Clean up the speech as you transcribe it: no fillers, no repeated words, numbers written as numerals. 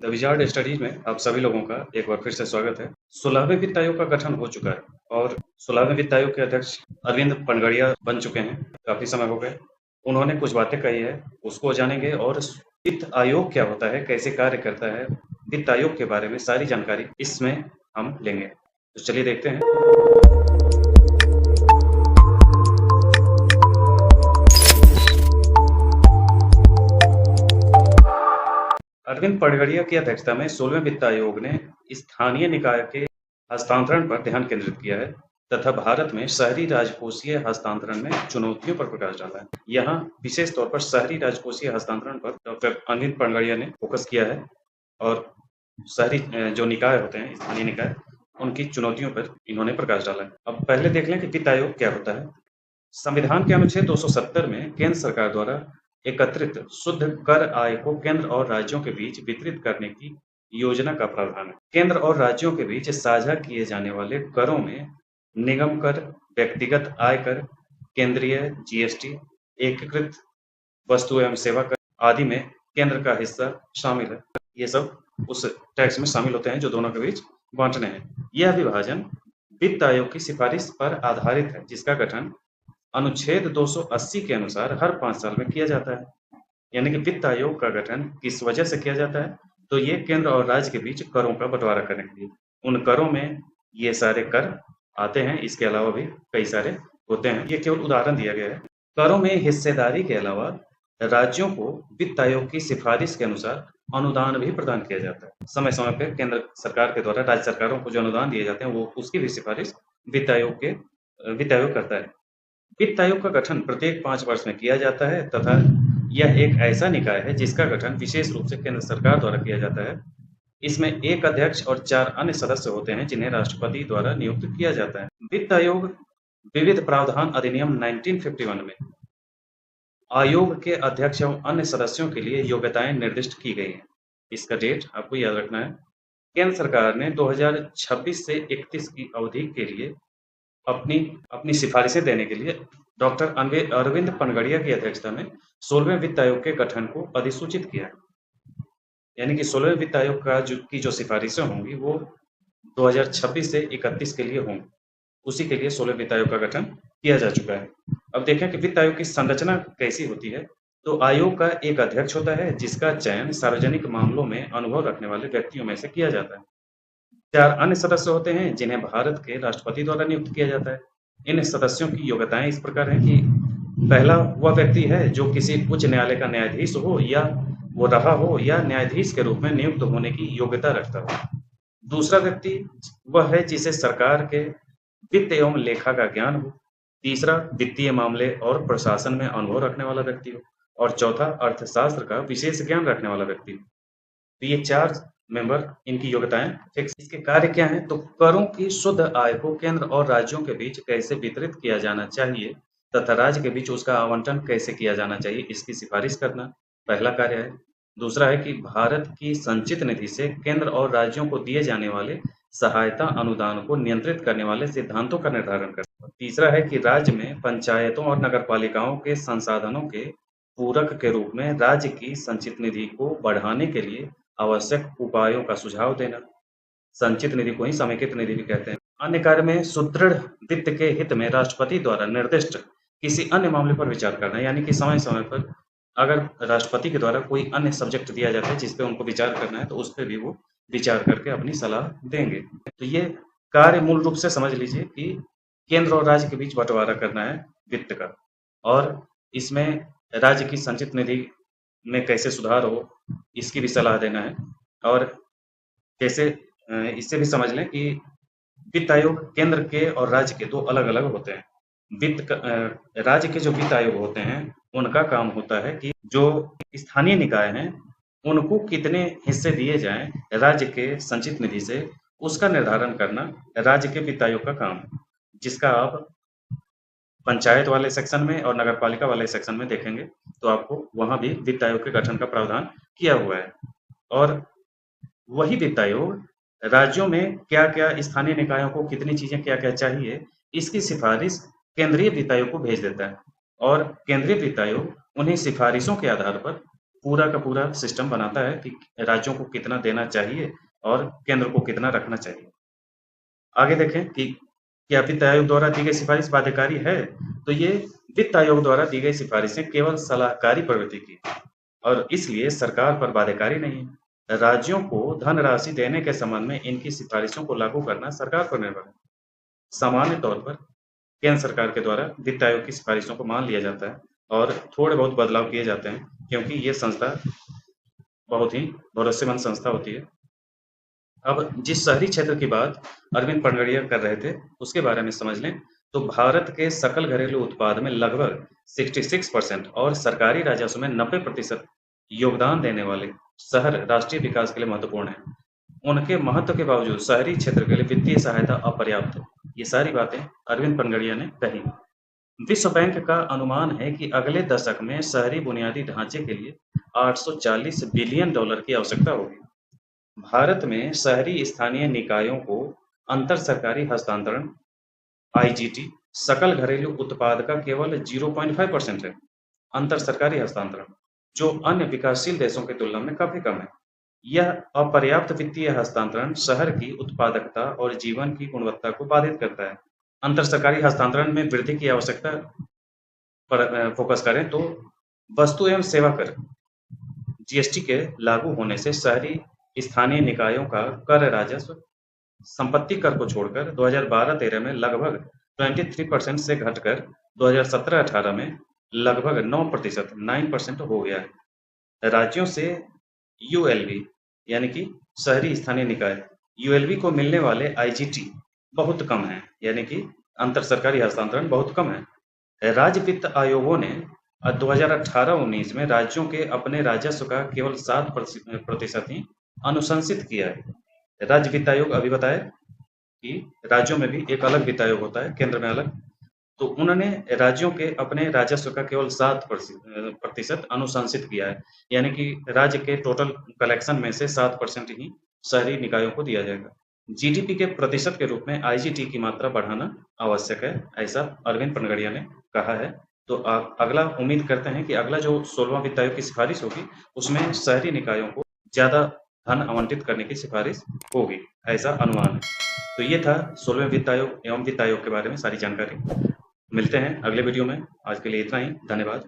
The wizard studies में आप सभी लोगों का एक बार फिर से स्वागत है। 16वें वित्त आयोग का गठन हो चुका है और 16वें वित्त आयोग के अध्यक्ष अरविंद पनगड़िया बन चुके हैं। काफी समय हो गए। उन्होंने कुछ बातें कही है, उसको जानेंगे और वित्त आयोग क्या होता है, कैसे कार्य करता है, वित्त आयोग के बारे में सारी जानकारी इसमें हम लेंगे। तो चलिए देखते हैं। अरविंद पनगड़िया की अध्यक्षता में 16वें वित्त आयोग ने स्थानीय निकाय के हस्तांतरण पर ध्यान केंद्रित किया है तथा भारत में शहरी राजकोषीय हस्तांतरण में चुनौतियों पर प्रकाश डाला है। यहाँ विशेष तौर पर शहरी राजकोषीय हस्तांतरण पर डॉक्टर अरविंद पनगड़िया ने फोकस किया है और शहरी जो निकाय होते हैं, स्थानीय निकाय, उनकी चुनौतियों पर इन्होंने प्रकाश डाला है। अब पहले देख लें कि वित्त आयोग क्या होता है। संविधान के अनुच्छेद 270 में केंद्र सरकार द्वारा एकत्रित शुद्ध कर आय को केंद्र और राज्यों के बीच वितरित करने की योजना का प्रावधान है। केंद्र और राज्यों के बीच साझा किए जाने वाले करों में निगम कर, व्यक्तिगत आय कर, केंद्रीय जीएसटी, एकीकृत वस्तु एवं सेवा कर आदि में केंद्र का हिस्सा शामिल है। ये सब उस टैक्स में शामिल होते हैं जो दोनों के बीच बांटने हैं। यह विभाजन वित्त आयोग की सिफारिश पर आधारित है, जिसका गठन अनुच्छेद 280 के अनुसार हर 5 साल में किया जाता है। यानी कि वित्त आयोग का गठन किस वजह से किया जाता है, तो ये केंद्र और राज्य के बीच करों का बंटवारा करने के लिए। उन करों में ये सारे कर आते हैं, इसके अलावा भी कई सारे होते हैं। ये केवल उदाहरण दिया गया है। करों में हिस्सेदारी के अलावा राज्यों को वित्त आयोग की सिफारिश के अनुसार अनुदान भी प्रदान किया जाता है। समय समय पर केंद्र सरकार के द्वारा राज्य सरकारों को जो अनुदान दिए जाते हैं, वो उसकी भी सिफारिश वित्त आयोग करता है। वित्त आयोग का गठन प्रत्येक 5 वर्ष में किया जाता है तथा यह एक ऐसा निकाय है जिसका गठन विशेष रूप से केंद्र सरकार द्वारा किया जाता है। इसमें एक अध्यक्ष और 4 अन्य सदस्य होते हैं जिन्हें राष्ट्रपति द्वारा नियुक्त किया जाता है। वित्त आयोग विविध प्रावधान अधिनियम 1951 में आयोग के अध्यक्ष एवं अन्य सदस्यों के लिए योग्यताएं निर्दिष्ट की गई हैं। इसका डेट आपको याद रखना है। केंद्र सरकार ने 2026 से 31 की अवधि के लिए अपनी सिफारिशें देने के लिए डॉक्टर अरविंद पनगड़िया की अध्यक्षता में 16वें वित्त आयोग के गठन को अधिसूचित किया है। यानी कि 16वें वित्त आयोग का जो सिफारिशें होंगी वो 2026 से 31 के लिए होंगी। उसी के लिए 16वें वित्त आयोग का गठन किया जा चुका है। अब देखें कि वित्त आयोग की संरचना कैसी होती है। तो आयोग का एक अध्यक्ष होता है जिसका चयन सार्वजनिक मामलों में अनुभव रखने वाले व्यक्तियों में से किया जाता है। 4 अन्य सदस्य होते हैं जिन्हें भारत के राष्ट्रपति द्वारा नियुक्त किया जाता है। इन सदस्यों की योग्यताएं इस प्रकार हैं कि पहला वह व्यक्ति है जो किसी उच्च न्यायालय का न्यायाधीश हो या वो रहा हो या न्यायाधीश के रूप में नियुक्त होने की योग्यता रखता हो। दूसरा व्यक्ति वह है जिसे सरकार के वित्त एवं लेखा का ज्ञान हो। तीसरा वित्तीय मामले और प्रशासन में अनुभव रखने वाला व्यक्ति हो। और चौथा अर्थशास्त्र का विशेष ज्ञान रखने वाला व्यक्ति हो। तो ये 4 मेंबर, इनकी योग्यताएं फिक्स। इसके कार्य क्या हैं? तो करों की शुद्ध आय को केंद्र और राज्यों के बीच कैसे वितरित किया जाना चाहिए तथा राज्य के बीच उसका आवंटन कैसे किया जाना चाहिए, इसकी सिफारिश करना पहला कार्य है। दूसरा है कि भारत की संचित निधि से केंद्र और राज्यों को दिए जाने वाले सहायता अनुदान को नियंत्रित करने वाले सिद्धांतों का निर्धारण करना। तीसरा है कि राज्य में पंचायतों और नगरपालिकाओं के संसाधनों के पूरक के रूप में राज्य की संचित निधि को बढ़ाने के लिए आवश्यक उपायों का सुझाव देना। संचित निधि को ही समेकित निधि भी कहते हैं। अन्य कार्य में सुदृढ़ वित्त के हित में राष्ट्रपति द्वारा निर्दिष्ट किसी अन्य मामले पर विचार करना। यानी कि समय समय पर अगर राष्ट्रपति के द्वारा कोई अन्य सब्जेक्ट दिया जाता है जिस पे उनको विचार करना है, तो उस पर भी वो विचार करके अपनी सलाह देंगे। तो ये कार्य मूल रूप से समझ लीजिए कि केंद्र और राज्य के बीच बंटवारा करना है वित्त का, और इसमें राज्य की संचित निधि में कैसे सुधार हो, इसकी भी सलाह देना है। और कैसे इससे भी समझ लें कि वित्त आयोग केंद्र के और राज्य के 2 अलग-अलग होते हैं। राज्य के जो वित्त आयोग होते हैं उनका काम होता है कि जो स्थानीय निकाय हैं उनको कितने हिस्से दिए जाएं राज्य के संचित निधि से, उसका निर्धारण करना राज्य के वित्त आयोग का काम है, जिसका आप पंचायत वाले सेक्शन में और नगरपालिका वाले सेक्शन में देखेंगे तो आपको वहां भी वित्त आयोग के गठन का प्रावधान किया हुआ है। और वही वित्त आयोग राज्यों में क्या-क्या, स्थानीय निकायों को कितनी चीजें क्या-क्या चाहिए, इसकी सिफारिश केंद्रीय वित्त आयोग को भेज देता है और केंद्रीय वित्त आयोग उन्हीं सिफारिशों के आधार पर पूरा का पूरा सिस्टम बनाता है कि राज्यों को कितना देना चाहिए और केंद्र को कितना रखना चाहिए। आगे देखें कि क्या वित्त आयोग द्वारा दी गई सिफारिश बाध्यकारी है? तो ये वित्त आयोग द्वारा दी गई सिफारिशें केवल सलाहकारी प्रवृत्ति की और इसलिए सरकार पर बाध्यकारी नहीं है। राज्यों को धनराशि देने के संबंध में इनकी सिफारिशों को लागू करना सरकार पर निर्भर है। सामान्य तौर पर केंद्र सरकार के द्वारा वित्त आयोग की सिफारिशों को मान लिया जाता है और थोड़े बहुत बदलाव किए जाते हैं, क्योंकि ये संस्था बहुत ही भरोसेमंद संस्था होती है। अब जिस शहरी क्षेत्र की बात अरविंद पनगड़िया कर रहे थे, उसके बारे में समझ लें तो भारत के सकल घरेलू उत्पाद में लगभग 66% और सरकारी राजस्व में 90% योगदान देने वाले शहर राष्ट्रीय विकास के लिए महत्वपूर्ण हैं। उनके महत्व के बावजूद शहरी क्षेत्र के लिए वित्तीय सहायता अपर्याप्त है। ये सारी बातें अरविंद पनगड़िया ने कही। विश्व बैंक का अनुमान है कि अगले दशक में शहरी बुनियादी ढांचे के लिए 840 बिलियन डॉलर की आवश्यकता होगी। भारत में शहरी स्थानीय निकायों को अंतर सरकारी हस्तांतरण आईजीटी सकल घरेलू उत्पाद का केवल 0.5% है। अंतर सरकारी हस्तांतरण, जो अन्य विकासशील देशों की तुलना में काफी कम है। यह अपर्याप्त वित्तीय हस्तांतरण शहर की उत्पादकता और जीवन की गुणवत्ता को बाधित करता है। अंतर सरकारी हस्तांतरण में वृद्धि की आवश्यकता पर फोकस करें तो वस्तु एवं सेवा कर जीएसटी के लागू होने से शहरी स्थानीय निकायों का कर राजस्व संपत्ति कर को छोड़कर 2012-13 में लगभग 23% से घटकर 2017-18 में लगभग 9% हो गया है। राज्यों से यूएलबी यानी कि शहरी स्थानीय निकाय यूएलबी को मिलने वाले आईजीटी बहुत कम है, यानी कि अंतर सरकारी हस्तांतरण बहुत कम है। राज्य वित्त आयोगों ने 2018-19 में राज्यों के अपने राजस्व का केवल 7% ही अनुशंसित किया है। राज्य वित्त आयोग अभी बताया कि राज्यों में भी एक अलग वित्त आयोग होता है, केंद्र में अलग। तो उन्होंने राज्यों के अपने राजस्व का केवल 7% अनुशंसित किया है, यानी कि राज्य के टोटल कलेक्शन में से 7% ही शहरी निकायों को दिया जाएगा। जीडीपी के प्रतिशत के रूप में आईजीटी की मात्रा बढ़ाना आवश्यक है, ऐसा अरविंद पनगड़िया ने कहा है। तो आप अगला उम्मीद करते हैं कि अगला जो 16वां वित्त आयोग की सिफारिश होगी उसमें शहरी निकायों को ज्यादा धन आवंटित करने की सिफारिश होगी, ऐसा अनुमान है। तो ये था 16वें वित्त आयोग एवं वित्त आयोग के बारे में सारी जानकारी। मिलते हैं अगले वीडियो में। आज के लिए इतना ही। धन्यवाद।